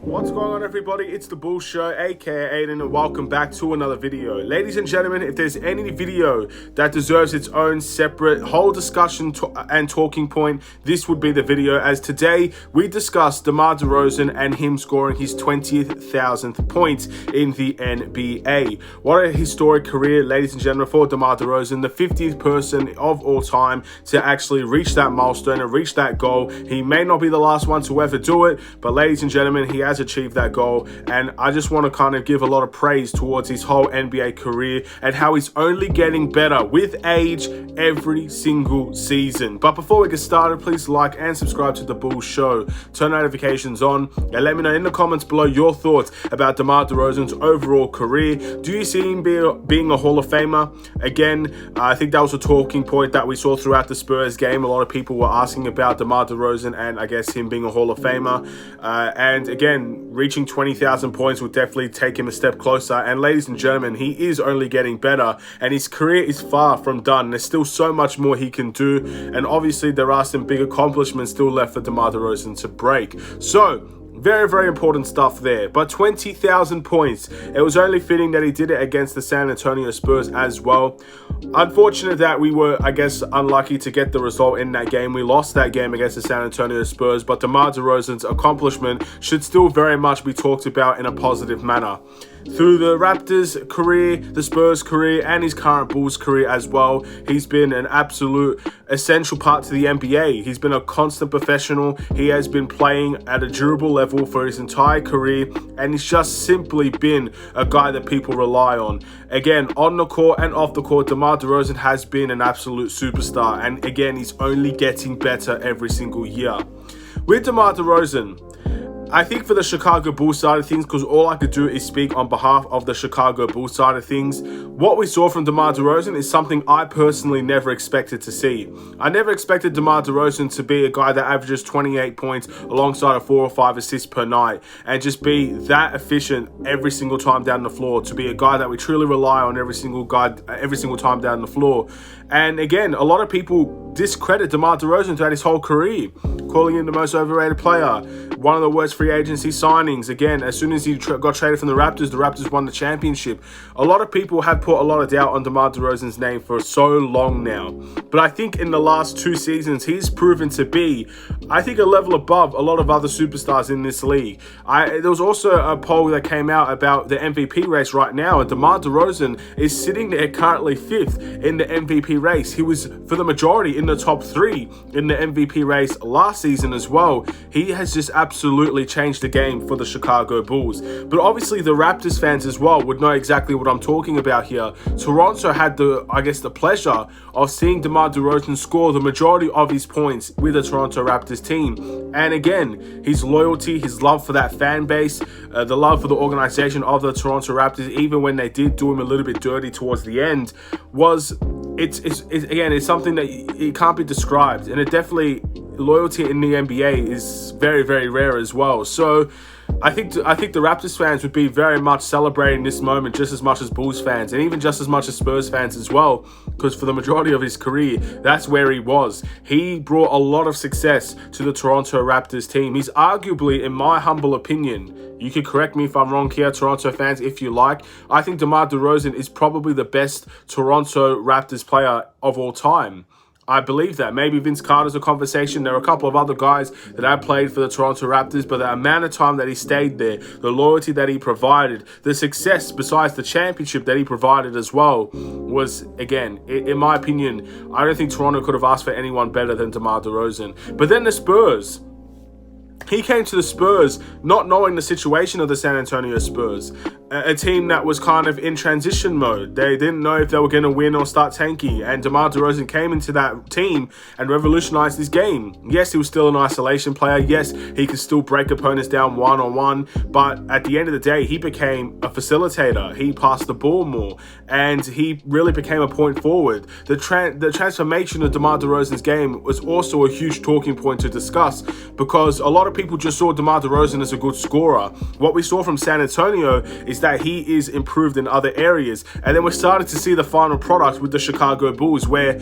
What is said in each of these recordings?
What's going on, everybody? It's the Bull Show, aka Aidan, and welcome back to another video. Ladies and gentlemen, if there's any video that deserves its own separate whole discussion and talking point, this would be the video, as today we discuss DeMar DeRozan and him scoring his 20,000th point in the NBA. What a historic career, ladies and gentlemen, for DeMar DeRozan, the 50th person of all time to actually reach that milestone and reach that goal. He may not be the last one to ever do it, but ladies and gentlemen, he has achieved that goal, and I just want to kind of give a lot of praise towards his whole NBA career and how he's only getting better with age every single season. But before we get started, please like and subscribe to the Bull Show, turn notifications on, and let me know in the comments below your thoughts about DeMar DeRozan's overall career. Do you see him being a Hall of Famer? Again, I think that was a talking point that we saw throughout the Spurs game. A lot of people were asking about DeMar DeRozan and I guess him being a Hall of Famer, and again, reaching 20,000 points would definitely take him a step closer. And ladies and gentlemen, he is only getting better, and his career is far from done. There's still so much more he can do, and obviously there are some big accomplishments still left for DeMar DeRozan to break. So very, very important stuff there. But 20,000 points, it was only fitting that he did it against the San Antonio Spurs as well. Unfortunate that we were, I guess, unlucky to get the result in that game. We lost that game against the San Antonio Spurs, but DeMar DeRozan's accomplishment should still very much be talked about in a positive manner. Through the Raptors career, the Spurs career, and his current Bulls career as well, he's been an absolute essential part to the NBA. He's been a constant professional. He has been playing at a durable level for his entire career, and he's just simply been a guy that people rely on. Again, on the court and off the court, DeMar DeRozan has been an absolute superstar, and again, he's only getting better every single year. With DeMar DeRozan, I think for the Chicago Bulls side of things, because all I could do is speak on behalf of the Chicago Bulls side of things, what we saw from DeMar DeRozan is something I personally never expected to see. I never expected DeMar DeRozan to be a guy that averages 28 points alongside of 4 or 5 assists per night and just be that efficient every single time down the floor, to be a guy that we truly rely on every single time down the floor. And again, a lot of people discredit DeMar DeRozan throughout his whole career, calling him the most overrated player, one of the worst free agency signings. Again, as soon as he got traded from the Raptors won the championship. A lot of people have put a lot of doubt on DeMar DeRozan's name for so long now. But I think in the last 2 seasons, he's proven to be, I think, a level above a lot of other superstars in this league. There was also a poll that came out about the MVP race right now, and DeMar DeRozan is sitting there currently 5th in the MVP race. He was, for the majority, in the top 3 in the MVP race last season as well. He has just absolutely changed the game for the Chicago Bulls. But obviously the Raptors fans as well would know exactly what I'm talking about here. Toronto had the pleasure of seeing DeMar DeRozan score the majority of his points with the Toronto Raptors team. And again, his loyalty, his love for that fan base, the love for the organization of the Toronto Raptors, even when they did do him a little bit dirty towards the end, was it's something that it can't be described. And it definitely, loyalty in the NBA is very, very rare as well. So I think the Raptors fans would be very much celebrating this moment just as much as Bulls fans, and even just as much as Spurs fans as well, because for the majority of his career, that's where he was. He brought a lot of success to the Toronto Raptors team. He's arguably, in my humble opinion, you can correct me if I'm wrong here, Toronto fans, if you like, I think DeMar DeRozan is probably the best Toronto Raptors player of all time. I believe that. Maybe Vince Carter's a conversation. There are a couple of other guys that have played for the Toronto Raptors, but the amount of time that he stayed there, the loyalty that he provided, the success besides the championship that he provided as well was, again, in my opinion, I don't think Toronto could have asked for anyone better than DeMar DeRozan. But then the Spurs. He came to the Spurs not knowing the situation of the San Antonio Spurs, a team that was kind of in transition mode. They didn't know if they were going to win or start tanking, and DeMar DeRozan came into that team and revolutionized his game. Yes, he was still an isolation player. Yes, he could still break opponents down one-on-one, but at the end of the day, he became a facilitator. He passed the ball more, and he really became a point forward. The transformation of DeMar DeRozan's game was also a huge talking point to discuss, because a lot of people just saw DeMar DeRozan as a good scorer. What we saw from San Antonio is that he is improved in other areas. And then we're starting to see the final product with the Chicago Bulls, where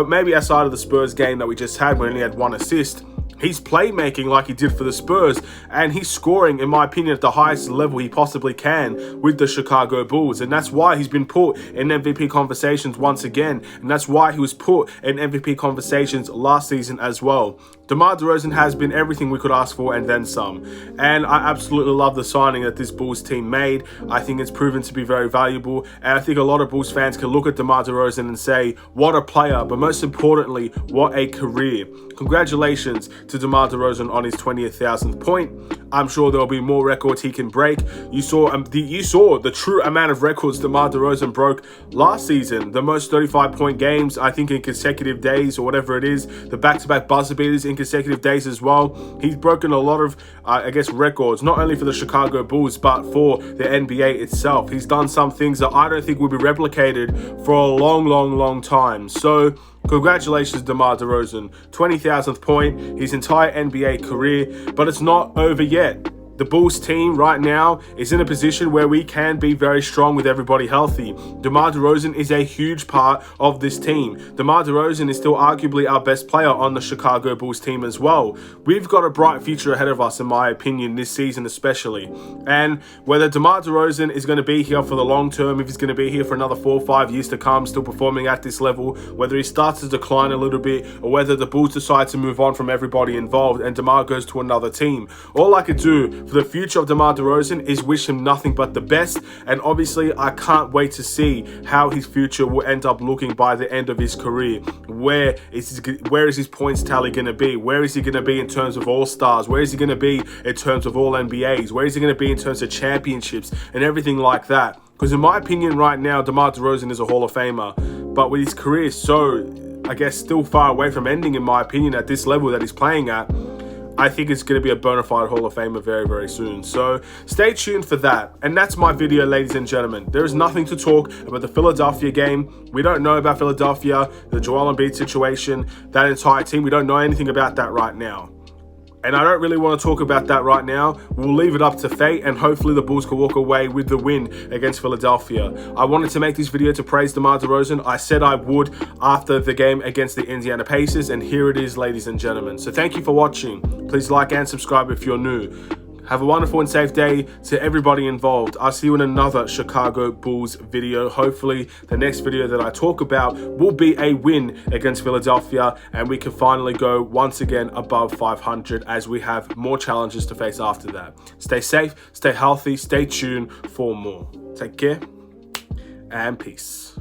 maybe outside of the Spurs game that we just had, where he only had 1 assist, he's playmaking like he did for the Spurs, and he's scoring, in my opinion, at the highest level he possibly can with the Chicago Bulls. And that's why he's been put in MVP conversations once again, and that's why he was put in MVP conversations last season as well. DeMar DeRozan has been everything we could ask for and then some. And I absolutely love the signing that this Bulls team made. I think it's proven to be very valuable. And I think a lot of Bulls fans can look at DeMar DeRozan and say, what a player, but most importantly, what a career. Congratulations to DeMar DeRozan on his 20,000th point. I'm sure there'll be more records he can break. You saw the true amount of records DeMar DeRozan broke last season. The most 35-point games, I think, in consecutive days, or whatever it is. The back-to-back buzzer beaters in consecutive days as well. He's broken a lot of, records, not only for the Chicago Bulls, but for the NBA itself. He's done some things that I don't think will be replicated for a long, long, long time. So, congratulations, DeMar DeRozan. 20,000th point, his entire NBA career, but it's not over yet. The Bulls team right now is in a position where we can be very strong with everybody healthy. DeMar DeRozan is a huge part of this team. DeMar DeRozan is still arguably our best player on the Chicago Bulls team as well. We've got a bright future ahead of us, in my opinion, this season especially. And whether DeMar DeRozan is going to be here for the long term, if he's going to be here for another 4 or 5 years to come, still performing at this level, whether he starts to decline a little bit, or whether the Bulls decide to move on from everybody involved and DeMar goes to another team, all I could do for the future of DeMar DeRozan is wish him nothing but the best. And obviously, I can't wait to see how his future will end up looking by the end of his career. Where is his points tally going to be? Where is he going to be in terms of All-Stars? Where is he going to be in terms of All-NBAs? Where is he going to be in terms of championships and everything like that? Because in my opinion right now, DeMar DeRozan is a Hall of Famer. But with his career so, still far away from ending, in my opinion, at this level that he's playing at, I think it's going to be a bona fide Hall of Famer very, very soon. So stay tuned for that. And that's my video, ladies and gentlemen. There is nothing to talk about the Philadelphia game. We don't know about Philadelphia, the Joel Embiid situation, that entire team. We don't know anything about that right now. And I don't really want to talk about that right now. We'll leave it up to fate, and hopefully the Bulls can walk away with the win against Philadelphia. I wanted to make this video to praise DeMar DeRozan. I said I would after the game against the Indiana Pacers, and here it is, ladies and gentlemen. So thank you for watching. Please like and subscribe if you're new. Have a wonderful and safe day to everybody involved. I'll see you in another Chicago Bulls video. Hopefully, the next video that I talk about will be a win against Philadelphia, and we can finally go once again above 500 as we have more challenges to face after that. Stay safe, stay healthy, stay tuned for more. Take care, and peace.